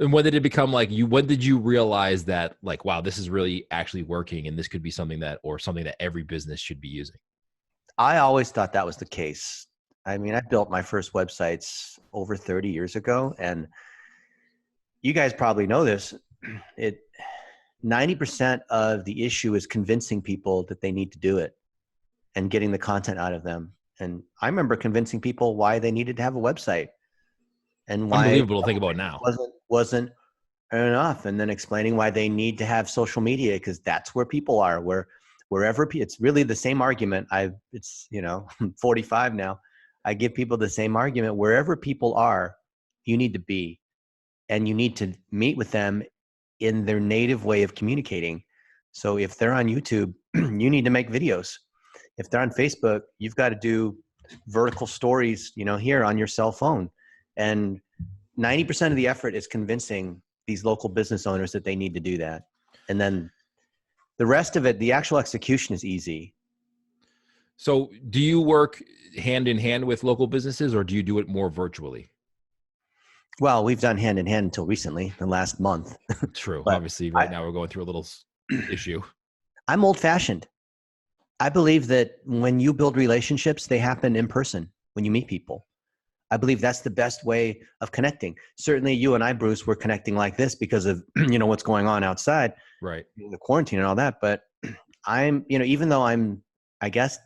And when did it become like when did you realize that like, wow, this is really actually working and this could be something that every business should be using? I always thought that was the case. I mean, I built my first websites over 30 years ago, and you guys probably know this. 90% of the issue is convincing people that they need to do it and getting the content out of them. And I remember convincing people why they needed to have a website and why Unbelievable to think about now. wasn't enough, and then explaining why they need to have social media because that's where people are. Wherever it's really the same argument. I'm 45 now. I give people the same argument. Wherever people are, you need to be, and you need to meet with them in their native way of communicating. So if they're on YouTube, you need to make videos. If they're on Facebook, you've got to do vertical stories, here on your cell phone. And 90% of the effort is convincing these local business owners that they need to do that. And then the rest of it, the actual execution is easy. So do you work hand in hand with local businesses, or do you do it more virtually? Well, we've done hand in hand until recently, the last month. True. Obviously, right now we're going through a little issue. I'm old-fashioned. I believe that when you build relationships, they happen in person when you meet people. I believe that's the best way of connecting. Certainly you and I, Bruce, we're connecting like this because of, what's going on outside, right? The quarantine and all that. But I'm, even though I'm, I guess,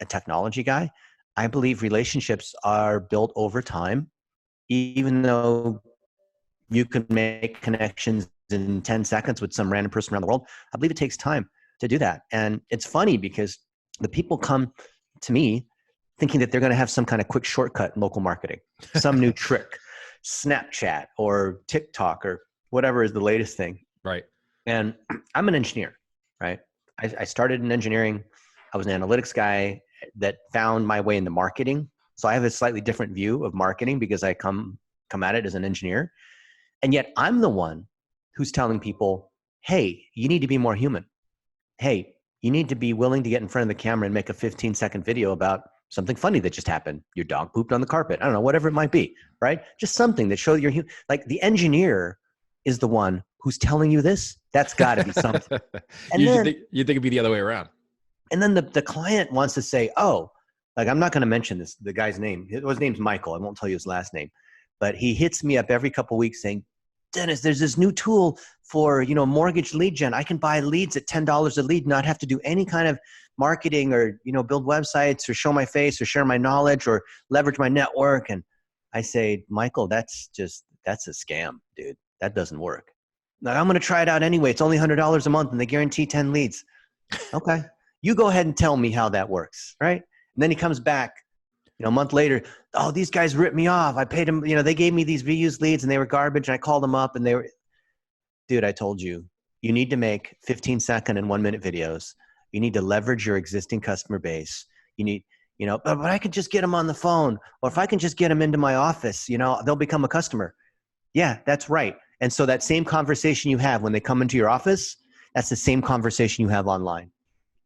a technology guy, I believe relationships are built over time. Even though you can make connections in 10 seconds with some random person around the world, I believe it takes time to do that. And it's funny because the people come to me thinking that they're going to have some kind of quick shortcut in local marketing, some new trick, Snapchat or TikTok or whatever is the latest thing. Right. And I'm an engineer, right? I started in engineering. I was an analytics guy that found my way into marketing. So I have a slightly different view of marketing because I come at it as an engineer. And yet I'm the one who's telling people, hey, you need to be more human. Hey, you need to be willing to get in front of the camera and make a 15-second video about something funny that just happened. Your dog pooped on the carpet. I don't know, whatever it might be, right? Just something that shows you're human. Like the engineer is the one who's telling you this. That's got to be something. And you think it'd be the other way around. And then the client wants to say, oh, like I'm not going to mention the guy's name. His name's Michael. I won't tell you his last name. But he hits me up every couple of weeks saying, Dennis, there's this new tool for, mortgage lead gen. I can buy leads at $10 a lead, not have to do any kind of marketing or, build websites or show my face or share my knowledge or leverage my network. And I say, Michael, that's a scam, dude. That doesn't work. Now, I'm going to try it out anyway. It's only $100 a month and they guarantee 10 leads. Okay. You go ahead and tell me how that works, right? And then he comes back, a month later. Oh, these guys ripped me off. I paid them, they gave me these reused leads and they were garbage. And I called them up and they were, dude, I told you, you need to make 15-second and 1-minute videos. You need to leverage your existing customer base. You need, but I could just get them on the phone, or if I can just get them into my office, they'll become a customer. Yeah, that's right. And so that same conversation you have when they come into your office, that's the same conversation you have online.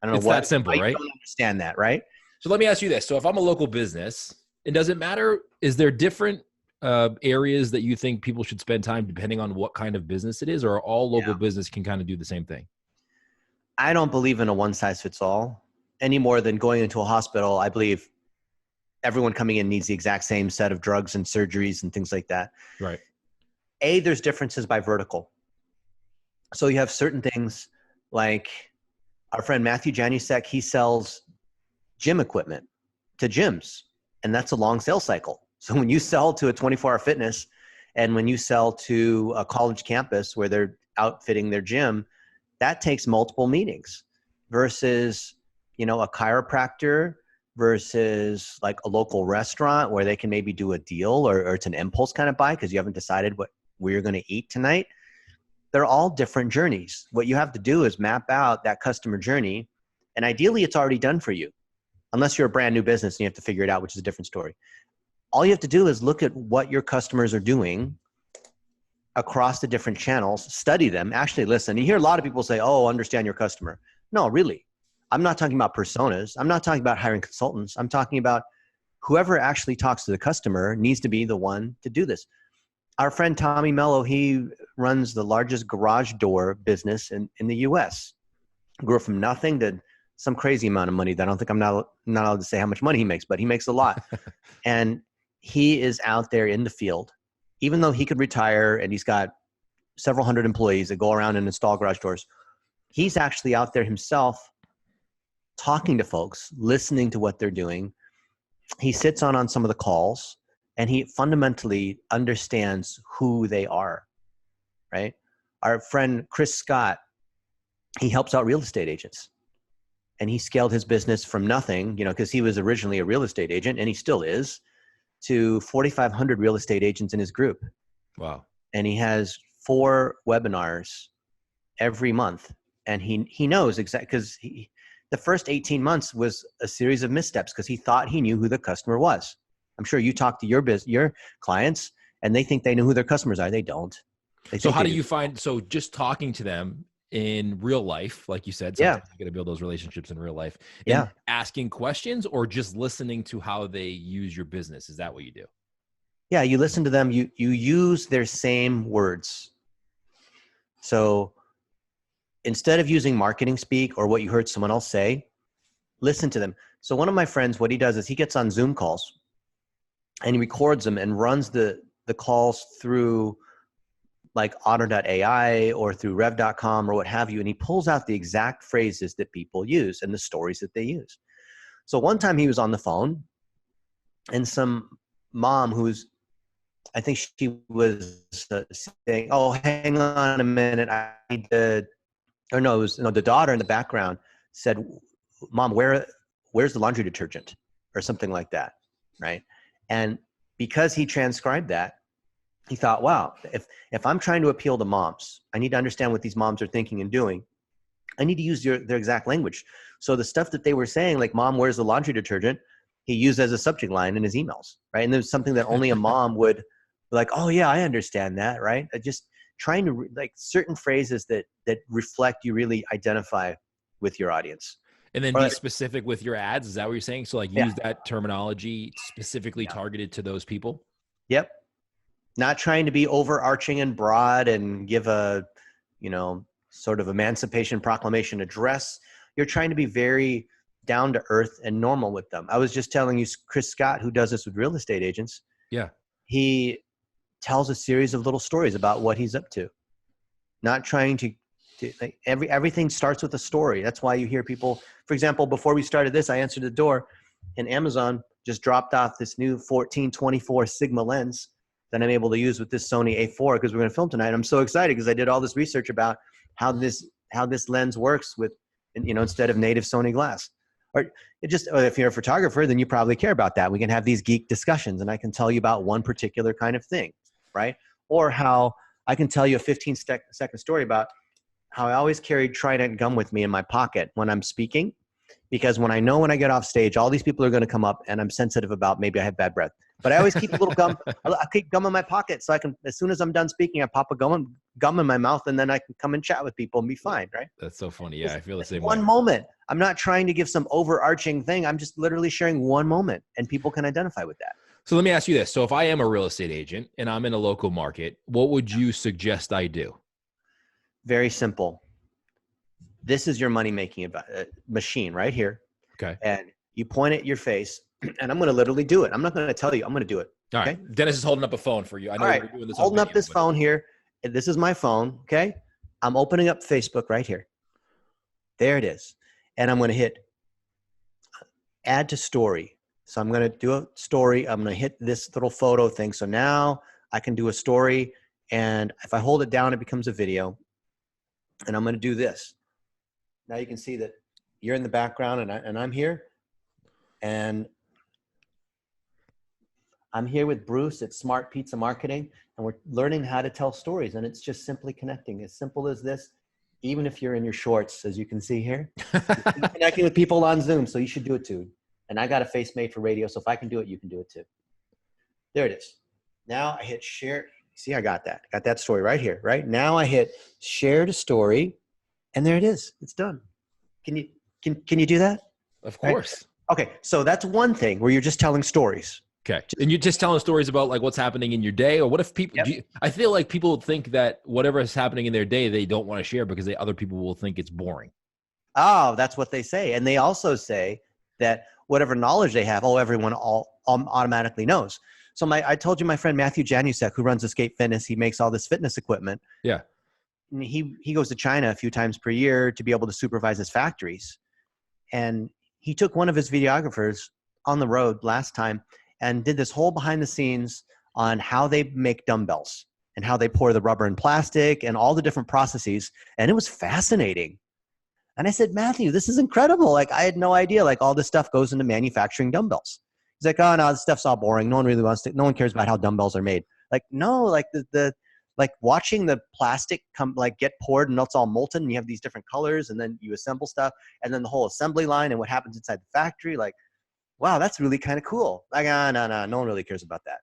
I don't know it's what, that simple, right? I don't understand that, right? So let me ask you this. So if I'm a local business, it doesn't matter. Is there different areas that you think people should spend time depending on what kind of business it is, or all local business can kind of do the same thing? I don't believe in a one size fits all any more than going into a hospital. I believe everyone coming in needs the exact same set of drugs and surgeries and things like that. Right. There's differences by vertical. So you have certain things like our friend Matthew Janusek, he sells gym equipment to gyms, and that's a long sales cycle. So when you sell to a 24-hour fitness and when you sell to a college campus where they're outfitting their gym, that takes multiple meetings versus, a chiropractor versus like a local restaurant where they can maybe do a deal or it's an impulse kind of buy because you haven't decided where you're going to eat tonight. They're all different journeys. What you have to do is map out that customer journey, and ideally it's already done for you. Unless you're a brand new business and you have to figure it out, which is a different story. All you have to do is look at what your customers are doing across the different channels, study them, actually listen. You hear a lot of people say, oh, understand your customer. No, really. I'm not talking about personas. I'm not talking about hiring consultants. I'm talking about whoever actually talks to the customer needs to be the one to do this. Our friend Tommy Mello, he runs the largest garage door business in the US. Grew from nothing to some crazy amount of money that I don't think I'm not allowed to say how much money he makes, but he makes a lot. And he is out there in the field, even though he could retire and he's got several hundred employees that go around and install garage doors. He's actually out there himself talking to folks, listening to what they're doing. He sits on some of the calls and he fundamentally understands who they are, right? Our friend Chris Scott, he helps out real estate agents. And he scaled his business from nothing, because he was originally a real estate agent, and he still is, to 4,500 real estate agents in his group. Wow. And he has 4 webinars every month. And he knows exactly, because the first 18 months was a series of missteps because he thought he knew who the customer was. I'm sure you talk to your clients and they think they know who their customers are. They don't. So how do you find, just talking to them in real life, like you said, sometimes you got to build those relationships in real life. And asking questions or just listening to how they use your business. Is that what you do? Yeah. You listen to them. You use their same words. So instead of using marketing speak or what you heard someone else say, listen to them. So one of my friends, what he does is he gets on Zoom calls and he records them and runs the calls through like otter.ai or through rev.com or what have you. And he pulls out the exact phrases that people use and the stories that they use. So one time he was on the phone and some mom I think she was saying, oh, hang on a minute. I need to, the daughter in the background said, Mom, where's the laundry detergent or something like that. Right. And because he transcribed that, he thought, wow, if I'm trying to appeal to moms, I need to understand what these moms are thinking and doing. I need to use their exact language. So the stuff that they were saying, like, Mom, where's the laundry detergent? He used as a subject line in his emails, right? And there's something that only a mom would be like, oh yeah, I understand that, right? Just trying to like certain phrases that reflect you really identify with your audience. And then be specific with your ads. Is that what you're saying? So like use that terminology specifically targeted to those people? Yep. Not trying to be overarching and broad and give a, sort of Emancipation Proclamation address. You're trying to be very down to earth and normal with them. I was just telling you, Chris Scott, who does this with real estate agents. Yeah. He tells a series of little stories about what he's up to. Not trying to like everything starts with a story. That's why you hear people, for example, before we started this, I answered the door and Amazon just dropped off this new 14-24 Sigma lens that I'm able to use with this Sony A4 because we're going to film tonight. I'm so excited because I did all this research about how this lens works with, instead of native Sony glass. Or if you're a photographer, then you probably care about that. We can have these geek discussions and I can tell you about one particular kind of thing, right? Or how I can tell you a 15-second story about how I always carried Trident gum with me in my pocket when I'm speaking, because when I get off stage, all these people are going to come up and I'm sensitive about maybe I have bad breath. But I always keep a little gum. I keep gum in my pocket so I can, as soon as I'm done speaking, I pop a gum in my mouth and then I can come and chat with people and be fine, right? That's so funny. Yeah, I feel the same way. One moment. I'm not trying to give some overarching thing. I'm just literally sharing one moment and people can identify with that. So let me ask you this. So if I am a real estate agent and I'm in a local market, what would you suggest I do? Very simple. This is your money-making machine right here. Okay. And you point at your face, and I'm going to literally do it. I'm not going to tell you. I'm going to do it. All right. Okay? Dennis is holding up a phone for you. I know you're doing this. Holding up this phone here. This is my phone. Okay. I'm opening up Facebook right here. There it is. And I'm going to hit add to story. So I'm going to do a story. I'm going to hit this little photo thing. So now I can do a story. And if I hold it down, it becomes a video. And I'm going to do this. Now you can see that you're in the background and I'm here. And I'm here with Bruce at Smart Pizza Marketing. And we're learning how to tell stories. And it's just simply connecting. As simple as this, even if you're in your shorts, as you can see here. You're connecting with people on Zoom. So you should do it too. And I got a face made for radio. So if I can do it, you can do it too. There it is. Now I hit share. See, I got that. Got that story right here, right? Now I hit share to story. And there it is. It's done. Can you do that? Of course. Right? Okay. So that's one thing where you're just telling stories. Okay. And you're just telling stories about like what's happening in your day, or what if people, I feel like people think that whatever is happening in their day, they don't want to share because other people will think it's boring. Oh, that's what they say. And they also say that whatever knowledge they have, everyone automatically knows. So I told you my friend Matthew Janusek, who runs Escape Fitness, he makes all this fitness equipment. Yeah. And he goes to China a few times per year to be able to supervise his factories. And he took one of his videographers on the road last time and did this whole behind the scenes on how they make dumbbells and how they pour the rubber and plastic and all the different processes. And it was fascinating. And I said, Matthew, this is incredible. Like, I had no idea, like, all this stuff goes into manufacturing dumbbells. He's like, oh, no, this stuff's all boring. No one cares about how dumbbells are made. Like, no, like like watching the plastic get poured and it's all molten and you have these different colors and then you assemble stuff and then the whole assembly line and what happens inside the factory. Like, wow, that's really kind of cool. Like, no one really cares about that.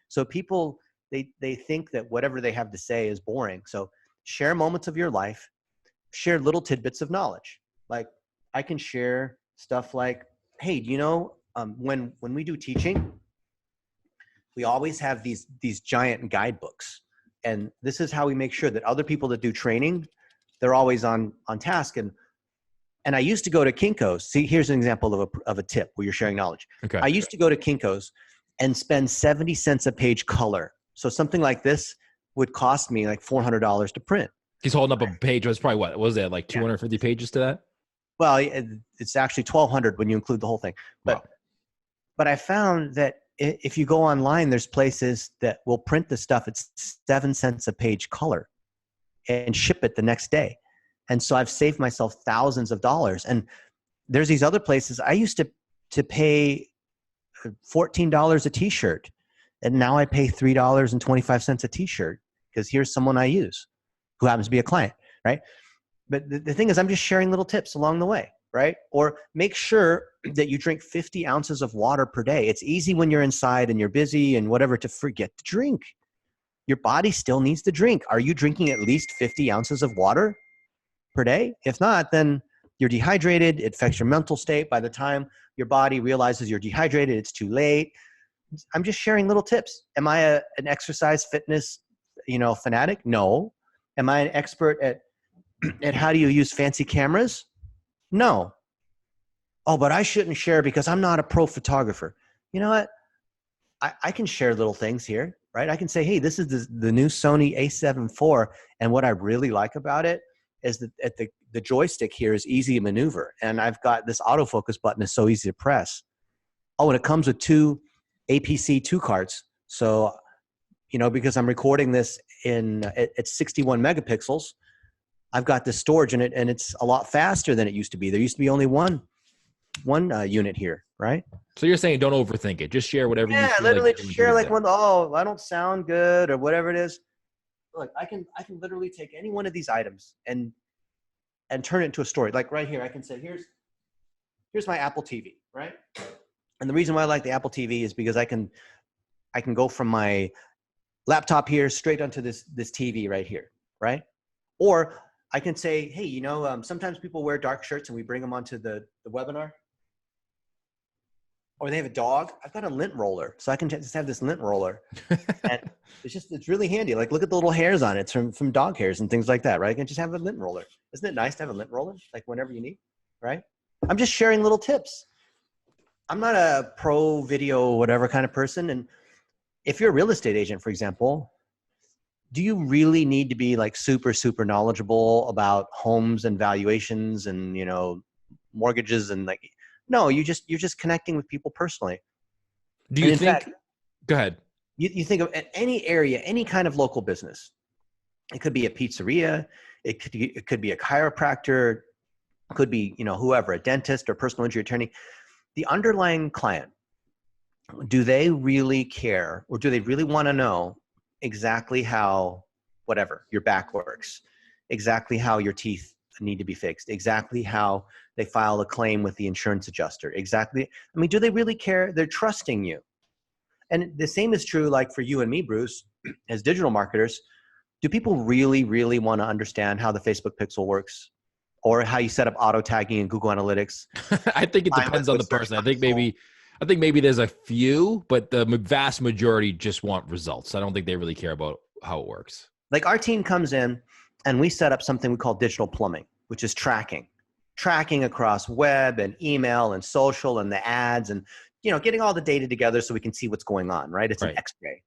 So people, they think that whatever they have to say is boring. So share moments of your life, share little tidbits of knowledge. Like, I can share stuff like, hey, do you know, when we do teaching, we always have these giant guidebooks. And this is how we make sure that other people that do training, they're always on task. And I used to go to Kinko's. See, here's an example of a tip where you're sharing knowledge. Okay. I used to go to Kinko's and spend 70 cents a page color. So something like this would cost me like $400 to print. He's holding up a page. It was probably what was that, like 250 pages to that? Well, it's actually 1,200 when you include the whole thing. But I found that if you go online, there's places that will print the stuff at 7 cents a page color and ship it the next day. And so I've saved myself thousands of dollars. And there's these other places. I used to pay $14 a t-shirt. And now I pay $3.25 a t-shirt because here's someone I use who happens to be a client, right? But the thing is, I'm just sharing little tips along the way, right? Or make sure that you drink 50 ounces of water per day. It's easy when you're inside and you're busy and whatever to forget to drink. Your body still needs to drink. Are you drinking at least 50 ounces of water per day? If not, then you're dehydrated. It affects your mental state. By the time your body realizes you're dehydrated, it's too late. I'm just sharing little tips. Am I an exercise fitness, fanatic? No. Am I an expert at how do you use fancy cameras? No. Oh, but I shouldn't share because I'm not a pro photographer. You know what? I can share little things here, right? I can say, hey, this is the new Sony a7 IV, and what I really like about it is that the joystick here is easy to maneuver, and I've got this autofocus button is so easy to press. Oh, and it comes with two APC 2 cards. So, because I'm recording this at 61 megapixels, I've got this storage in it, and it's a lot faster than it used to be. There used to be only one unit here, right? So you're saying don't overthink it. Just share whatever you feel literally like just share like I don't sound good or whatever it is. Look, I can literally take any one of these items and turn it into a story. Like right here, I can say, here's my Apple TV, right? And the reason why I like the Apple TV is because I can go from my laptop here straight onto this TV right here, right? Or I can say, hey, sometimes people wear dark shirts and we bring them onto the webinar. Or they have a dog. I've got a lint roller, so I can just have this lint roller. And it's really handy. Like, look at the little hairs on it. It's from dog hairs and things like that, right? I can just have a lint roller. Isn't it nice to have a lint roller, like whenever you need, right? I'm just sharing little tips. I'm not a pro video, whatever kind of person. And if you're a real estate agent, for example, do you really need to be like super, super knowledgeable about homes and valuations and, mortgages and like, no, you're just connecting with people personally. Do you think, go ahead. You think of any area, any kind of local business. It could be a pizzeria. It could be a chiropractor. It could be, whoever, a dentist or personal injury attorney. The underlying client, do they really care or do they really want to know exactly how, whatever, your back works, exactly how your teeth need to be fixed, exactly how they file a claim with the insurance adjuster, exactly. I mean, do they really care? They're trusting you. And the same is true like for you and me, Bruce, as digital marketers. Do people really, really want to understand how the Facebook pixel works or how you set up auto tagging in Google Analytics? I think it depends on the person. I think maybe I think maybe there's a few, but the vast majority just want results. I don't think they really care about how it works. Like our team comes in and we set up something we call digital plumbing, which is tracking across web and email and social and the ads and, getting all the data together so we can see what's going on, right? It's an X-ray.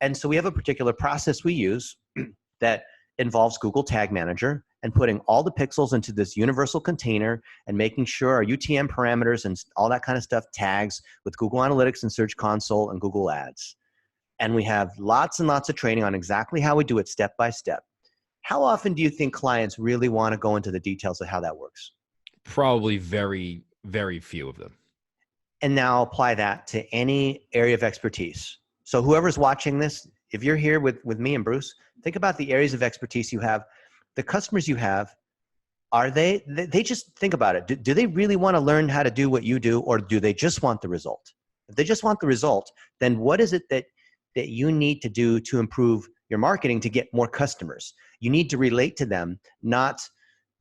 And so we have a particular process we use that involves Google Tag Manager and putting all the pixels into this universal container and making sure our UTM parameters and all that kind of stuff tags with Google Analytics and Search Console and Google Ads. And we have lots and lots of training on exactly how we do it step by step. How often do you think clients really want to go into the details of how that works? Probably very, very few of them. And now apply that to any area of expertise. So whoever's watching this, if you're here with me and Bruce, think about the areas of expertise you have, the customers you have. Are they just think about it. Do they really want to learn how to do what you do, or do they just want the result? If they just want the result, then what is it that you need to do to improve your marketing to get more customers? You need to relate to them, not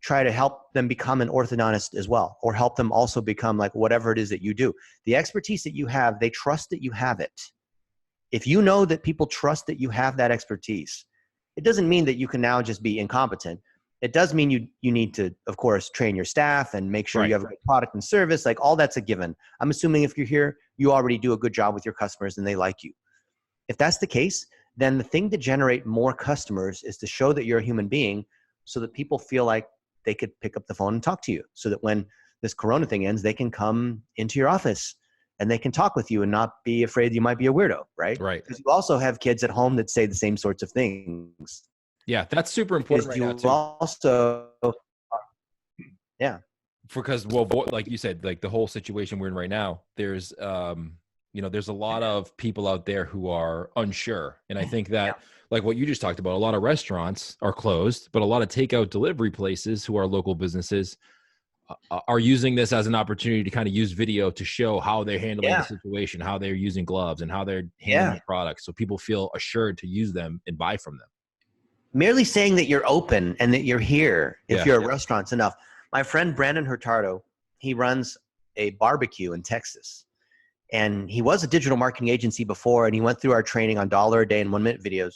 try to help them become an orthodontist as well, or help them also become like whatever it is that you do. The expertise that you have, they trust that you have it. If you know that people trust that you have that expertise, it doesn't mean that you can now just be incompetent. It does mean you need to, of course, train your staff and make sure you have a good product and service. Like all that's a given. I'm assuming if you're here, you already do a good job with your customers and they like you. If that's the case, then the thing to generate more customers is to show that you're a human being so that people feel like they could pick up the phone and talk to you, so that when this Corona thing ends, they can come into your office and they can talk with you and not be afraid you might be a weirdo, right? Right. Because you also have kids at home that say the same sorts of things. Yeah, that's super important right now too. Also, yeah. Because, like you said, like the whole situation we're in right now, there's, there's a lot of people out there who are unsure. And I think that, like what you just talked about, a lot of restaurants are closed, but a lot of takeout delivery places who are local businesses are using this as an opportunity to kind of use video to show how they're handling the situation, how they're using gloves and how they're handling the products. So people feel assured to use them and buy from them. Merely saying that you're open and that you're here, if you're a restaurant's enough. My friend Brandon Hurtado, he runs a barbecue in Texas. And he was a digital marketing agency before, and he went through our training on $1 a day and 1 minute videos.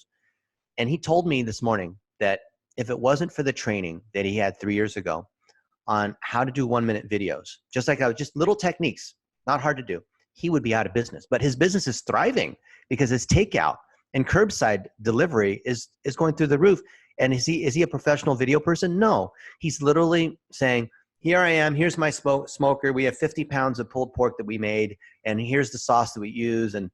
And he told me this morning that if it wasn't for the training that he had 3 years ago on how to do 1 minute videos, just little techniques, not hard to do, he would be out of business. But his business is thriving because his takeout and curbside delivery is going through the roof. And is he a professional video person? No. He's literally saying, here I am, here's my smoker. We have 50 pounds of pulled pork that we made, and here's the sauce that we use. And,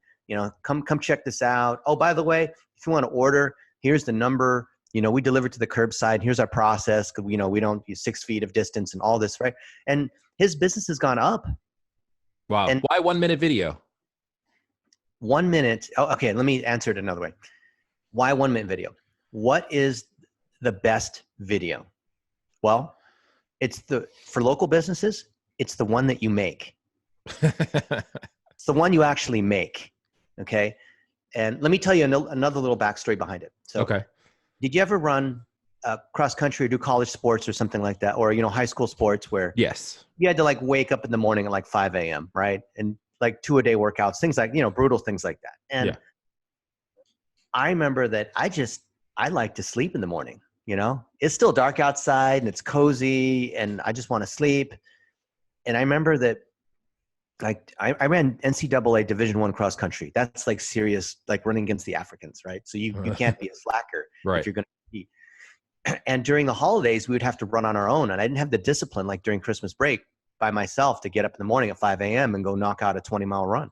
come check this out. Oh, by the way, if you want to order, here's the number. We deliver to the curbside. Here's our process. We don't use 6 feet of distance and all this, right? And his business has gone up. Wow. And why 1 minute video? 1 minute. Oh, okay. Let me answer it another way. Why 1 minute video? What is the best video? Well, for local businesses, it's the one that you make. It's the one you actually make. Okay. And let me tell you another little backstory behind it. So, did you ever run cross country or do college sports or something like that? Or, high school sports where you had to like wake up in the morning at like 5 a.m. right? And like 2-a-day workouts, things like, brutal things like that. And I remember that I like to sleep in the morning. It's still dark outside and it's cozy and I just want to sleep. And I remember that like I ran NCAA Division I cross country. That's like serious, like running against the Africans, right? So you can't be a slacker if you're going to be. And during the holidays, we would have to run on our own. And I didn't have the discipline like during Christmas break by myself to get up in the morning at 5 a.m. and go knock out a 20-mile run.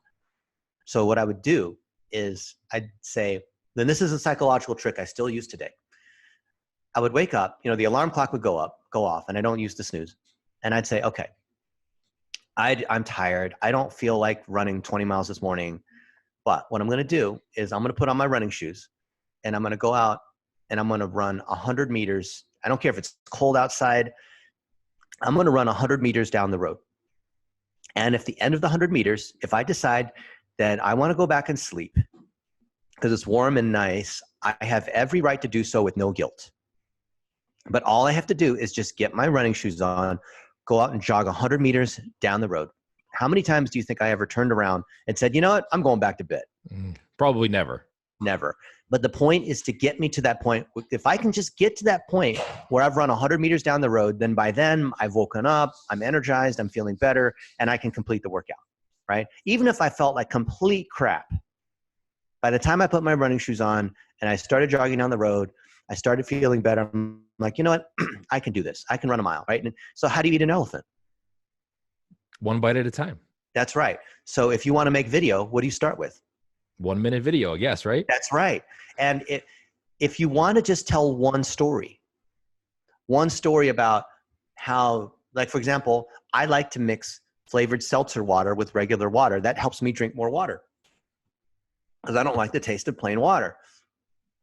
So what I would do is I'd say, then this is a psychological trick I still use today. I would wake up, the alarm clock would go off, and I don't use the snooze. And I'd say, okay, I'm tired. I don't feel like running 20 miles this morning. But what I'm going to do is I'm going to put on my running shoes and I'm going to go out and I'm going to run 100 meters. I don't care if it's cold outside. I'm going to run 100 meters down the road. And at the end of the 100 meters, if I decide that I want to go back and sleep because it's warm and nice, I have every right to do so with no guilt. But all I have to do is just get my running shoes on, go out and jog 100 meters down the road, how many times do you think I ever turned around and said, you know what, I'm going back to bed? Probably never. Never. But the point is to get me to that point. If I can just get to that point where I've run 100 meters down the road, then by then I've woken up, I'm energized, I'm feeling better, and I can complete the workout, right? Even if I felt like complete crap, by the time I put my running shoes on and I started jogging down the road, I started feeling better. I'm like, you know what? I can do this. I can run a mile, right? And so how do you eat an elephant? One bite at a time. That's right. So if you want to make video, what do you start with? 1 minute video, I guess, right? That's right. And if you want to just tell one story about how, like, for example, I like to mix flavored seltzer water with regular water. That helps me drink more water because I don't like the taste of plain water.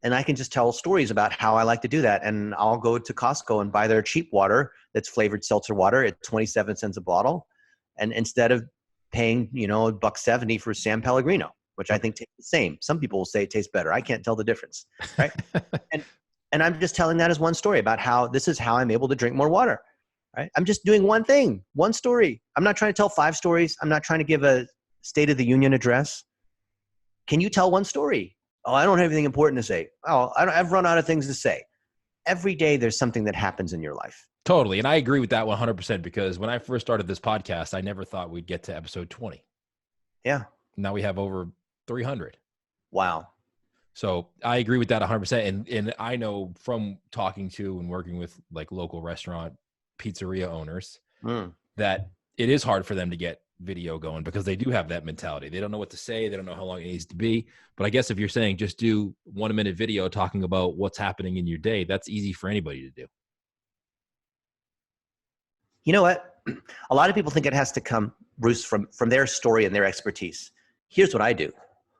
And I can just tell stories about how I like to do that. And I'll go to Costco and buy their cheap water that's flavored seltzer water at 27 cents a bottle. And instead of paying, $1.70 for San Pellegrino, which I think tastes the same. Some people will say it tastes better. I can't tell the difference, right? and I'm just telling that as one story about how this is how I'm able to drink more water, right? I'm just doing one thing, one story. I'm not trying to tell 5 stories. I'm not trying to give a State of the Union address. Can you tell one story? Oh, I don't have anything important to say. Oh, I've run out of things to say. Every day there's something that happens in your life. Totally. And I agree with that 100% because when I first started this podcast, I never thought we'd get to episode 20. Yeah. Now we have over 300. Wow. So I agree with that 100%. And I know from talking to and working with like local restaurant, pizzeria owners that it is hard for them to get video going because they do have that mentality. They don't know what to say. They don't know how long it needs to be. But I guess if you're saying just do 1 minute video talking about what's happening in your day, that's easy for anybody to do. You know what? A lot of people think it has to come, Bruce, from their story and their expertise. Here's what I do,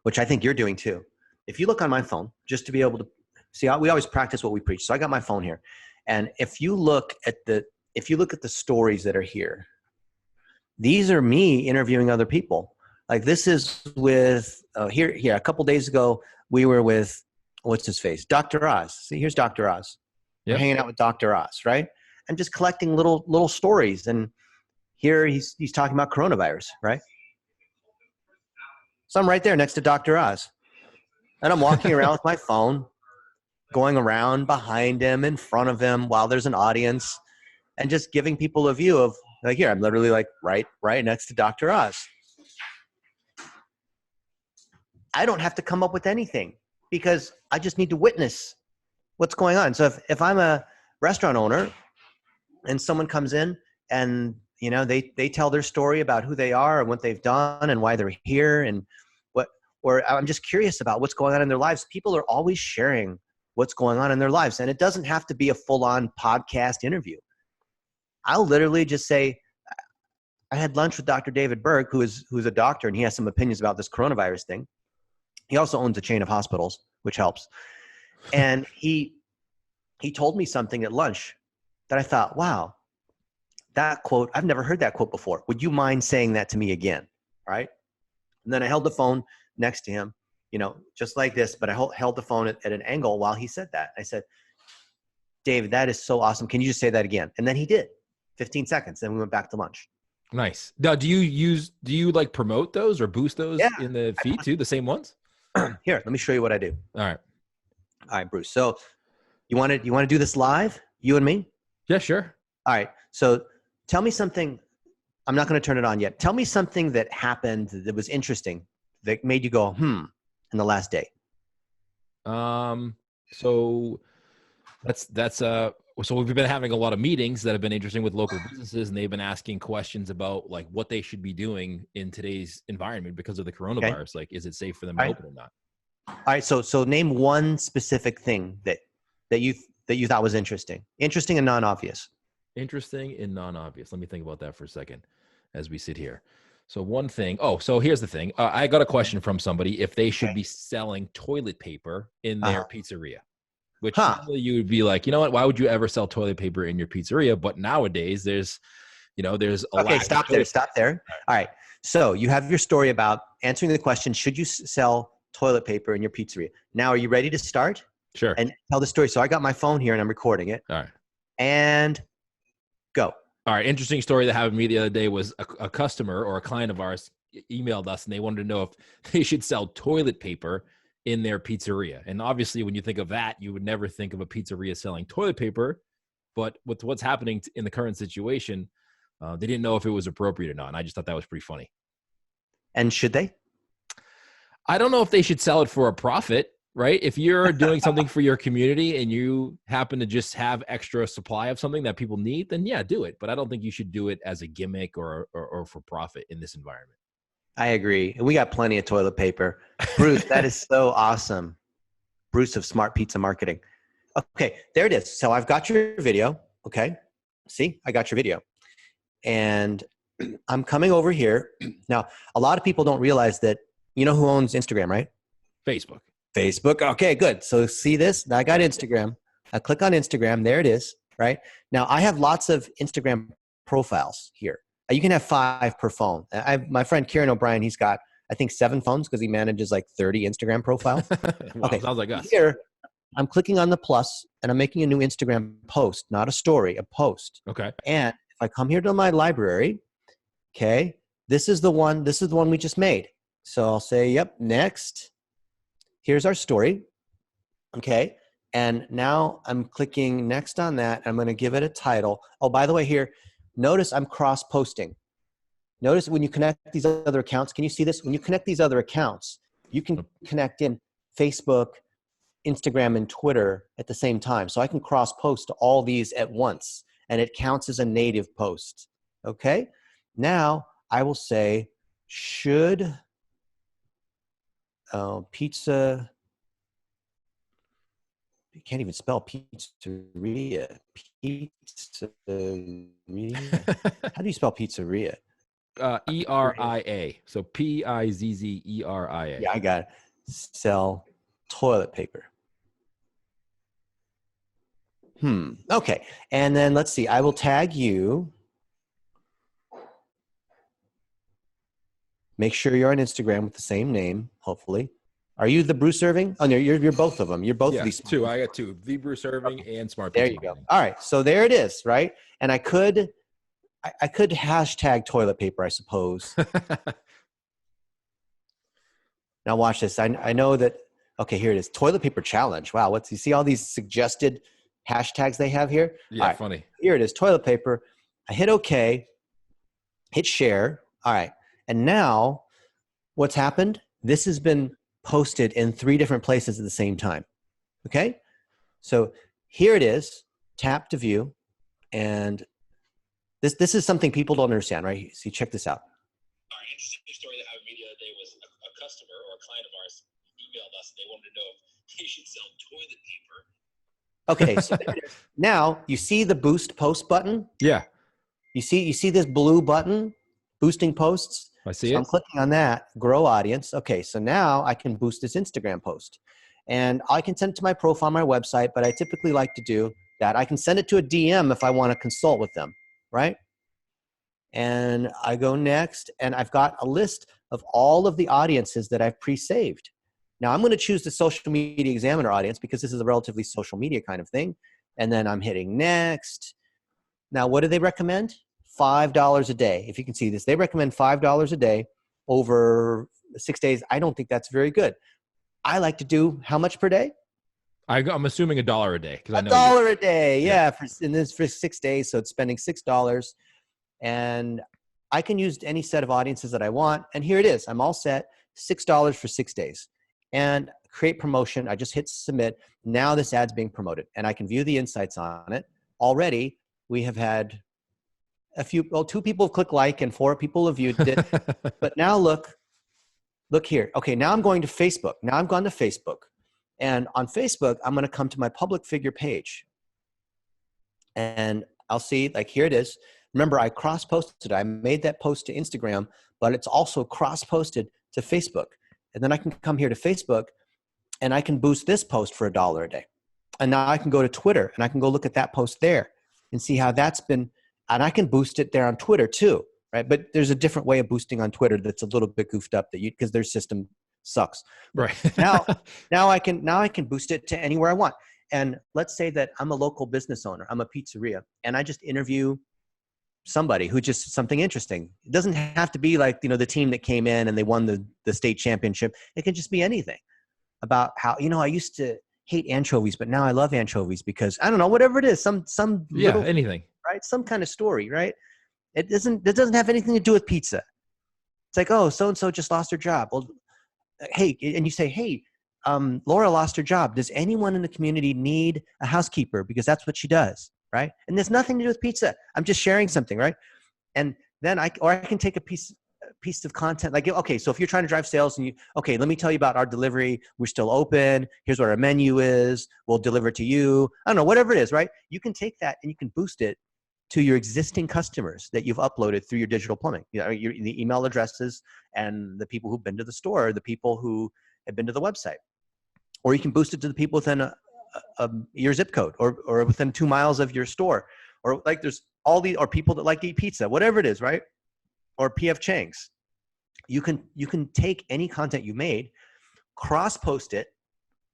which I think you're doing too. If you look on my phone, just to be able to see, we always practice what we preach. So I got my phone here. And if you look at the stories that are here, these are me interviewing other people. Like this is with, here, a couple days ago, we were with, what's his face? Dr. Oz. See, here's Dr. Oz. Yep. We're hanging out with Dr. Oz, right? And just collecting little stories. And here he's talking about coronavirus, right? So I'm right there next to Dr. Oz. And I'm walking around with my phone, going around behind him, in front of him, while there's an audience, and just giving people a view of, like, here, I'm literally like right next to Dr. Oz. I don't have to come up with anything because I just need to witness what's going on. So if I'm a restaurant owner and someone comes in and, they tell their story about who they are and what they've done and why they're here and or I'm just curious about what's going on in their lives. People are always sharing what's going on in their lives. And it doesn't have to be a full-on podcast interview. I'll literally just say, I had lunch with Dr. David Berg, who's a doctor, and he has some opinions about this coronavirus thing. He also owns a chain of hospitals, which helps. And he told me something at lunch that I thought, wow, that quote, I've never heard that quote before. Would you mind saying that to me again? Right? And then I held the phone next to him, just like this, but I held the phone at an angle while he said that. I said, David, that is so awesome. Can you just say that again? And then he did. 15 seconds. Then we went back to lunch. Nice. Now, do you like promote those or boost those in the feed too? The same ones? Here, let me show you what I do. All right, Bruce. So you want to do this live, you and me? Yeah, sure. All right. So tell me something. I'm not going to turn it on yet. Tell me something that happened that was interesting that made you go, in the last day. So so we've been having a lot of meetings that have been interesting with local businesses, and they've been asking questions about like what they should be doing in today's environment because of the coronavirus. Okay. Like, is it safe for them to open or not? All right. So name one specific thing that you thought was interesting and non-obvious. Interesting and non-obvious. Let me think about that for a second as we sit here. So one thing. So here's the thing. I got a question from somebody if they should be selling toilet paper in their pizzeria. Which normally you would be like, you know what? Why would you ever sell toilet paper in your pizzeria? But nowadays, there's a okay. Stop there. All right. So you have your story about answering the question: should you sell toilet paper in your pizzeria? Now, are you ready to start? Sure. And tell the story. So I got my phone here and I'm recording it. All right. And go. All right. Interesting story that happened to me the other day was a customer or a client of ours emailed us and they wanted to know if they should sell toilet paper in their pizzeria. And obviously, when you think of that, you would never think of a pizzeria selling toilet paper. But with what's happening in the current situation, they didn't know if it was appropriate or not. And I just thought that was pretty funny. And should they? I don't know if they should sell it for a profit, right? If you're doing something for your community and you happen to just have extra supply of something that people need, then yeah, do it. But I don't think you should do it as a gimmick or for profit in this environment. I agree. And we got plenty of toilet paper. Bruce, that is so awesome. Bruce of Smart Pizza Marketing. Okay, there it is. So I've got your video. Okay. See, I got your video. And I'm coming over here. Now, a lot of people don't realize that, you know who owns Instagram, right? Facebook. Facebook. Okay, good. So see this? Now I got Instagram. I click on Instagram. There it is, right? Now I have lots of Instagram profiles here. You can have 5 per phone. My friend Kieran O'Brien, he's got, I think, 7 phones because he manages like 30 Instagram profiles. Wow, okay, sounds like us. Here, I'm clicking on the plus and I'm making a new Instagram post, not a story, a post. Okay. And if I come here to my library, okay, this is the one we just made. So I'll say, yep, next. Here's our story. Okay. And now I'm clicking next on that. I'm going to give it a title. Oh, by the way, here, notice I'm cross-posting. Notice when you connect these other accounts, can you see this? When you connect these other accounts, you can connect in Facebook, Instagram, and Twitter at the same time. So I can cross-post all these at once, and it counts as a native post. Okay? Now I will say, should pizza, you can't even spell pizzeria. Pizzeria. How do you spell pizzeria? E-R-I-A. So P-I-Z-Z-E-R-I-A. Yeah, I got it. Sell toilet paper. Okay. And then let's see. I will tag you. Make sure you're on Instagram with the same name, hopefully. Are you the Bruce Irving? Oh, no, you're both of them. You're both of these. 2. I got 2. The Bruce Irving and Smart There Pizza you go. Marketing. All right. So there it is, right? And I could hashtag toilet paper, I suppose. Now watch this. I know that, okay, here it is. Toilet paper challenge. Wow. You see all these suggested hashtags they have here? Yeah, right, funny. Here it is, toilet paper. I hit okay, hit share. All right. And now what's happened? This has been posted in 3 different places at the same time. Okay. So here it is, tap to view. And this is something people don't understand, right? See, check this out. All right, interesting story that happened to me the other day was a customer or a client of ours emailed us and they wanted to know if they should sell toilet paper. Okay, so now you see the boost post button? Yeah. You see this blue button, boosting posts? I see So it. I'm clicking on that, grow audience. Okay, so now I can boost this Instagram post. And I can send it to my profile on my website, but I typically like to do that. I can send it to a DM if I want to consult with them, right? And I go next, and I've got a list of all of the audiences that I've pre-saved. Now I'm going to choose the Social Media Examiner audience because this is a relatively social media kind of thing. And then I'm hitting next. Now, what do they recommend? $5 a day. If you can see this, they recommend $5 a day over 6 days. I don't think that's very good. I like to do how much per day? I'm assuming $1 a day. $1 a day. Yeah. For 6 days. So it's spending $6. And I can use any set of audiences that I want. And here it is. I'm all set. $6 for 6 days. And create promotion. I just hit submit. Now this ad's being promoted. And I can view the insights on it. Already, we have had 2 people click like and 4 people have viewed it. But now look here. Okay, now I'm going to Facebook. Now I've gone to Facebook. And on Facebook, I'm going to come to my public figure page. And I'll see, like, here it is. Remember, I cross-posted. I made that post to Instagram, but it's also cross-posted to Facebook. And then I can come here to Facebook, and I can boost this post for $1 a day. And now I can go to Twitter, and I can go look at that post there and see how that's been. And I can boost it there on Twitter too, right? But there's a different way of boosting on Twitter that's a little bit goofed up because their system sucks. Right. now I can boost it to anywhere I want. And let's say that I'm a local business owner. I'm a pizzeria, and I just interview somebody who just something interesting. It doesn't have to be like, the team that came in and they won the state championship. It can just be anything about how, I used to hate anchovies, but now I love anchovies because I don't know, whatever it is, some little, anything, right? Some kind of story, right? It doesn't have anything to do with pizza. It's like, oh, so-and-so just lost her job. Well, hey, and you say, hey, Laura lost her job. Does anyone in the community need a housekeeper? Because that's what she does, right? And there's nothing to do with pizza. I'm just sharing something, right? And then I can take a piece of content like, okay, so if you're trying to drive sales and let me tell you about our delivery. We're still open. Here's what our menu is. We'll deliver it to you. I don't know, whatever it is, right? You can take that and you can boost it to your existing customers that you've uploaded through your digital plumbing, the email addresses and the people who've been to the store, the people who have been to the website, or you can boost it to the people within your zip code or within 2 miles of your store, or like there's all these, or people that like to eat pizza, whatever it is, right? Or PF Chang's. You can take any content you made, cross-post it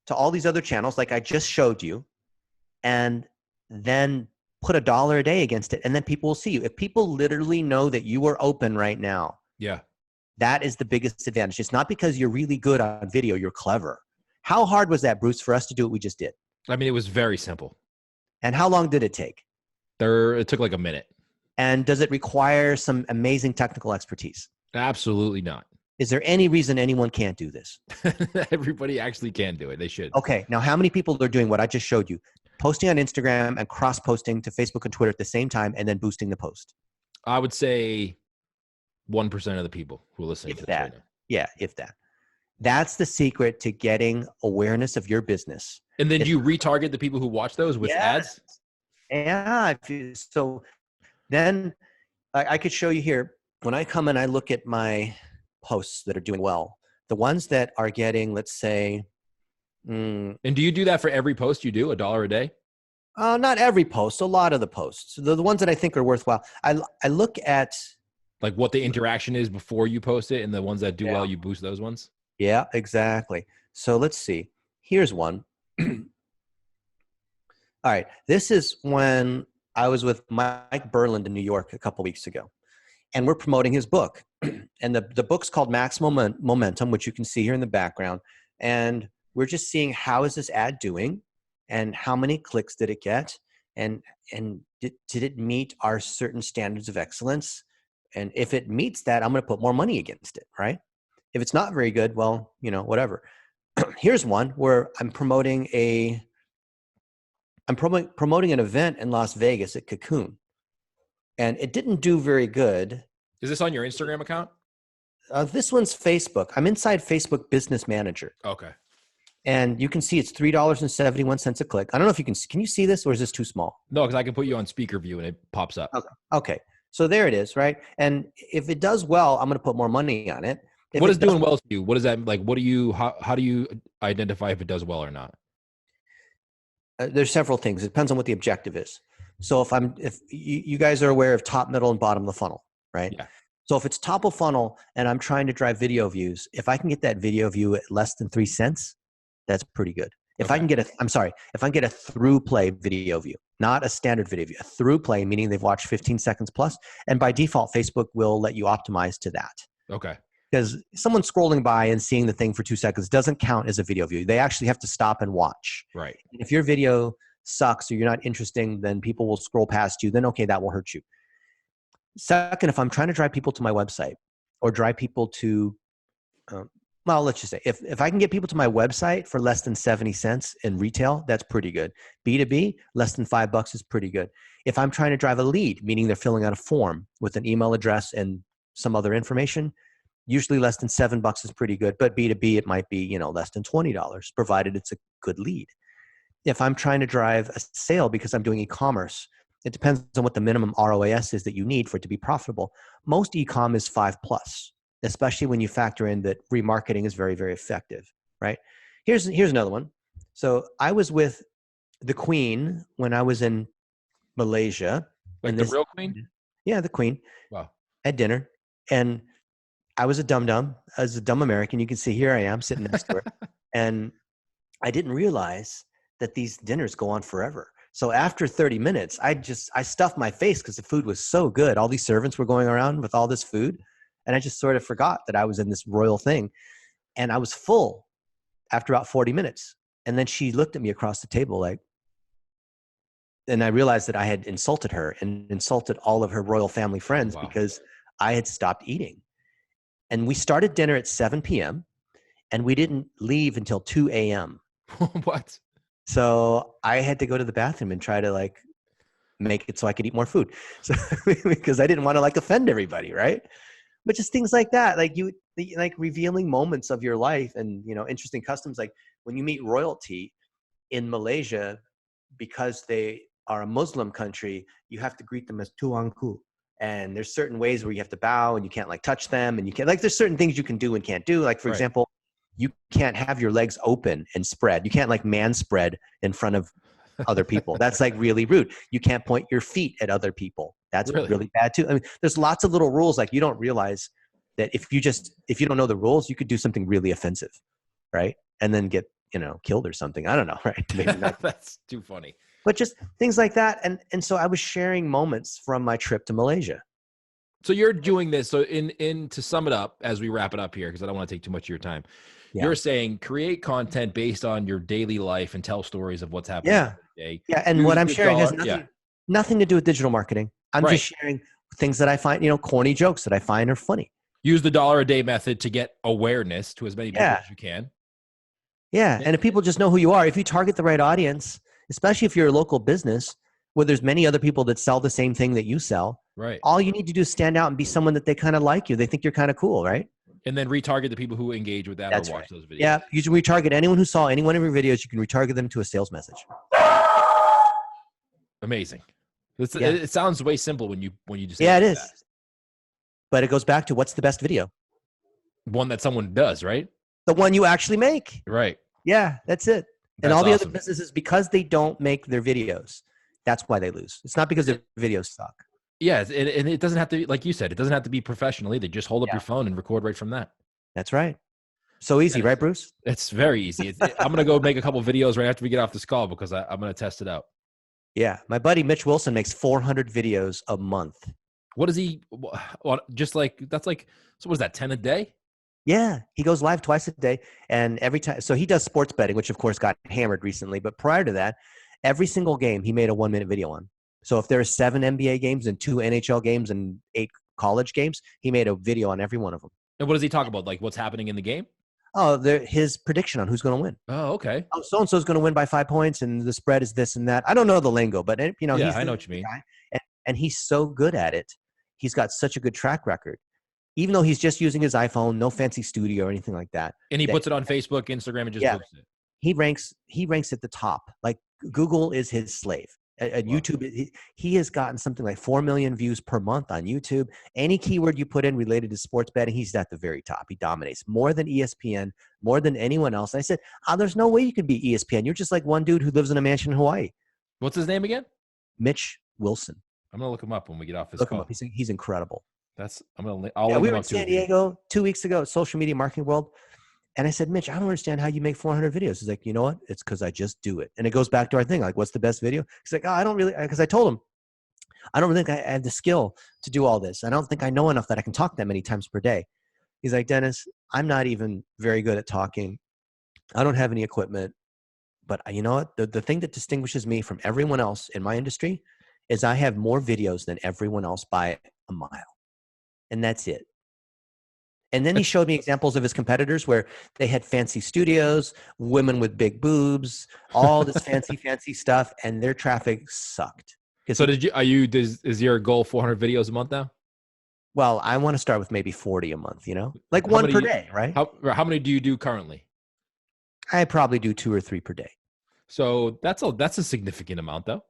to all these other channels like I just showed you, and then put $1 a day against it, and then people will see you. If people literally know that you are open right now, that is the biggest advantage. It's not because you're really good on video, you're clever. How hard was that, Bruce, for us to do what we just did? I mean, it was very simple. And how long did it take? It took like a minute. And does it require some amazing technical expertise? Absolutely not. Is there any reason anyone can't do this? Everybody actually can do it. They should. Okay. Now, how many people are doing what I just showed you? Posting on Instagram and cross-posting to Facebook and Twitter at the same time and then boosting the post? I would say 1% of the people who are listening to this right now. Yeah, if that. That's the secret to getting awareness of your business. And then you retarget the people who watch those with ads? Yeah. So then I could show you here. When I come and I look at my posts that are doing well, the ones that are getting, let's say. And do you do that for every post you do, $1 a day? Not every post, a lot of the posts. The ones that I think are worthwhile. I look at. Like what the interaction is before you post it, and the ones that do well, you boost those ones? Yeah, exactly. So let's see. Here's one. All right. This is when I was with Mike Berland in New York a couple weeks ago, and we're promoting his book. And the book's called Maximum Momentum, which you can see here in the background. And we're just seeing how is this ad doing and how many clicks did it get? And did it meet our certain standards of excellence? And if it meets that, I'm going to put more money against it, right? If it's not very good, well, whatever. Here's one where I'm promoting an event in Las Vegas at Cocoon, and it didn't do very good. Is this on your Instagram account? This one's Facebook. I'm inside Facebook Business Manager. Okay. And you can see it's $3.71 a click. I don't know if can you see this, or is this too small? No, because I can put you on speaker view and it pops up. Okay. So there it is, right? And if it does well, I'm going to put more money on it. What is doing well to you? What is that like? How do you identify if it does well or not? There's several things. It depends on what the objective is. So if you guys are aware of top, middle, and bottom of the funnel, right? Yeah. So if it's top of funnel and I'm trying to drive video views, if I can get that video view at less than 3 cents, that's pretty good. If I can get a through play video view, not a standard video view, a through play, meaning they've watched 15 seconds plus, and by default, Facebook will let you optimize to that. Okay. Because someone scrolling by and seeing the thing for 2 seconds doesn't count as a video view. They actually have to stop and watch. Right. And if your video sucks or you're not interesting, then people will scroll past you. Then, okay, that will hurt you. Second, if I'm trying to drive people to my website or drive people to, let's just say, if I can get people to my website for less than 70 cents in retail, that's pretty good. B2B, less than $5 is pretty good. If I'm trying to drive a lead, meaning they're filling out a form with an email address and some other information, usually less than $7 is pretty good, but B2B, it might be, less than $20, provided it's a good lead. If I'm trying to drive a sale because I'm doing e-commerce, it depends on what the minimum ROAS is that you need for it to be profitable. Most e-com is 5+, especially when you factor in that remarketing is very, very effective, right? Here's another one. So I was with the Queen when I was in Malaysia. Like the real Queen? Yeah, the Queen. Wow. At dinner. And I was a dum-dum. I was a dumb American. You can see here I am sitting next to her. And I didn't realize that these dinners go on forever. So after 30 minutes, I stuffed my face because the food was so good. All these servants were going around with all this food. And I just sort of forgot that I was in this royal thing. And I was full after about 40 minutes. And then she looked at me across the table like, and I realized that I had insulted her and insulted all of her royal family friends because I had stopped eating. And we started dinner at 7 p.m. and we didn't leave until 2 a.m. What? So I had to go to the bathroom and try to like make it so I could eat more food. So because I didn't want to like offend everybody, right? But just things like that, like like revealing moments of your life and, you know, interesting customs. Like when you meet royalty in Malaysia, because they are a Muslim country, you have to greet them as tuanku. And there's certain ways where you have to bow and you can't like touch them, and you can't, like, there's certain things you can do and can't do. Like, for example, you can't have your legs open and spread. You can't like man spread in front of other people. That's like really rude. You can't point your feet at other people. That's really bad too. I mean, there's lots of little rules. Like you don't realize that if you don't know the rules, you could do something really offensive, right? And then get, you know, killed or something. I don't know, right? Maybe not. That's too funny. But just things like that. And so I was sharing moments from my trip to Malaysia. So you're doing this. So in to sum it up as we wrap it up here, because I don't want to take too much of your time. Yeah. You're saying create content based on your daily life and tell stories of what's happening every day. Yeah. And what I'm sharing has nothing to do with digital marketing. I'm just sharing things that I find, you know, corny jokes that I find are funny. Use the $1 a day method to get awareness to as many people as you can. Yeah. And if people just know who you are, if you target the right audience, especially if you're a local business where there's many other people that sell the same thing that you sell, all you need to do is stand out and be someone that they kind of like you. They think you're kind of cool, right? And then retarget the people who engage with that or watch those videos. Yeah, you can retarget anyone who saw any one of your videos. You can retarget them to a sales message. Amazing. It sounds way simple when you just it is. That. But it goes back to what's the best video? One that someone does, right? The one you actually make. Right. Yeah, that's it. And all the other businesses, because they don't make their videos, that's why they lose. It's not because their videos suck. Yeah, and it doesn't have to be, like you said, it doesn't have to be professional either. Just hold up your phone and record right from that. That's right. So easy, right, Bruce? It's very easy. I'm going to go make a couple videos right after we get off this call because I'm going to test it out. Yeah. My buddy Mitch Wilson makes 400 videos a month. What is he? Just like, that's like, so what is that, 10 a day? Yeah. He goes live twice a day. And every time, so he does sports betting, which of course got hammered recently. But prior to that, every single game he made a 1-minute video on. So if there are 7 NBA games and 2 NHL games and 8 college games, he made a video on every one of them. And what does he talk about? Like what's happening in the game? Oh, his prediction on who's going to win. Oh, okay. Oh, so-and-so is going to win by 5 points and the spread is this and that. I don't know the lingo, but you know, I know what you mean. And he's so good at it. He's got such a good track record. Even though he's just using his iPhone, no fancy studio or anything like that. And he puts it on Facebook, Instagram, and just posts it. He ranks at the top. Like Google is his slave. At YouTube, he has gotten something like 4 million views per month on YouTube. Any keyword you put in related to sports betting, he's at the very top. He dominates more than ESPN, more than anyone else. And I said, there's no way you can be ESPN. You're just like one dude who lives in a mansion in Hawaii. What's his name again? Mitch Wilson. I'm going to look him up when we get off this call. Look him up. He's incredible. We were in San Diego 2 weeks ago at Social Media Marketing World. And I said, Mitch, I don't understand how you make 400 videos. He's like, you know what? It's because I just do it. And it goes back to our thing. Like, what's the best video? He's like, I don't really, because I told him, I don't really think I have the skill to do all this. I don't think I know enough that I can talk that many times per day. He's like, Dennis, I'm not even very good at talking. I don't have any equipment. But you know what? The thing that distinguishes me from everyone else in my industry is I have more videos than everyone else by a mile. And that's it. And then he showed me examples of his competitors where they had fancy studios, women with big boobs, all this fancy stuff, and their traffic sucked. So is your goal 400 videos a month now? Well, I want to start with maybe 40 a month, you know? Like one per day, right? How many do you do currently? I probably do 2 or 3 per day. So that's a significant amount though.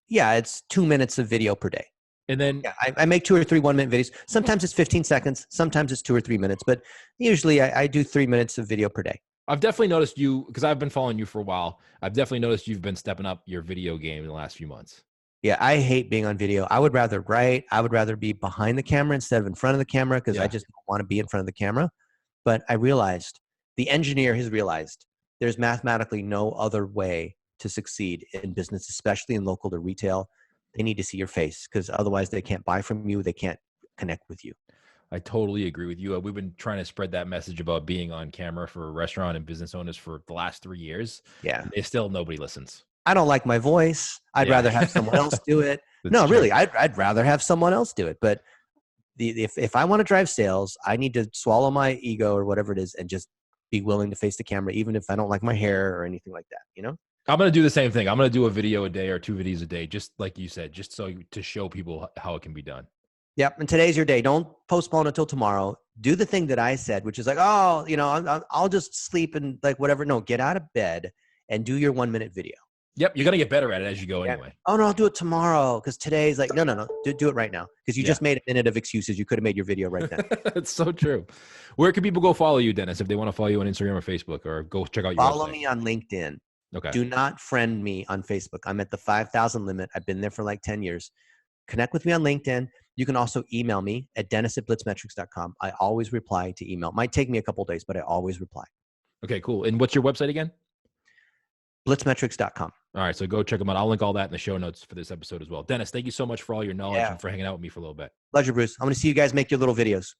Yeah, it's 2 minutes of video per day. And then I make 2 or 3 1-minute videos. Sometimes it's 15 seconds. Sometimes it's 2 or 3 minutes. But usually I do 3 minutes of video per day. I've definitely noticed you, because I've been following you for a while. I've definitely noticed you've been stepping up your video game in the last few months. Yeah, I hate being on video. I would rather write. I would rather be behind the camera instead of in front of the camera because I just don't want to be in front of the camera. But I realized, the engineer has realized, there's mathematically no other way to succeed in business, especially in local to retail, they need to see your face, because otherwise they can't buy from you. They can't connect with you. I totally agree with you. We've been trying to spread that message about being on camera for restaurant and business owners for the last 3 years. Yeah. And still nobody listens. I don't like my voice. I'd rather have someone else do it. No, true. really, I'd rather have someone else do it. But if I want to drive sales, I need to swallow my ego or whatever it is and just be willing to face the camera, even if I don't like my hair or anything like that, you know? I'm going to do the same thing. I'm going to do a video a day or 2 videos a day, just like you said, just to show people how it can be done. Yep. And today's your day. Don't postpone until tomorrow. Do the thing that I said, which is like, oh, I'll just sleep and like whatever. No, get out of bed and do your 1-minute video. Yep. You're going to get better at it as you go anyway. Oh, no, I'll do it tomorrow because today's like, no. Do it right now, because you just made a minute of excuses. You could have made your video right then. It's so true. Where can people go follow you, Dennis, if they want to follow you on Instagram or Facebook, or go check out your Follow website? me on LinkedIn. Okay. Do not friend me on Facebook. I'm at the 5,000 limit. I've been there for like 10 years. Connect with me on LinkedIn. You can also email me at dennis@blitzmetrics.com. I always reply to email. Might take me a couple of days, but I always reply. Okay, cool. And what's your website again? blitzmetrics.com. All right, so go check them out. I'll link all that in the show notes for this episode as well. Dennis, thank you so much for all your knowledge and for hanging out with me for a little bit. Pleasure, Bruce. I'm going to see you guys make your little videos.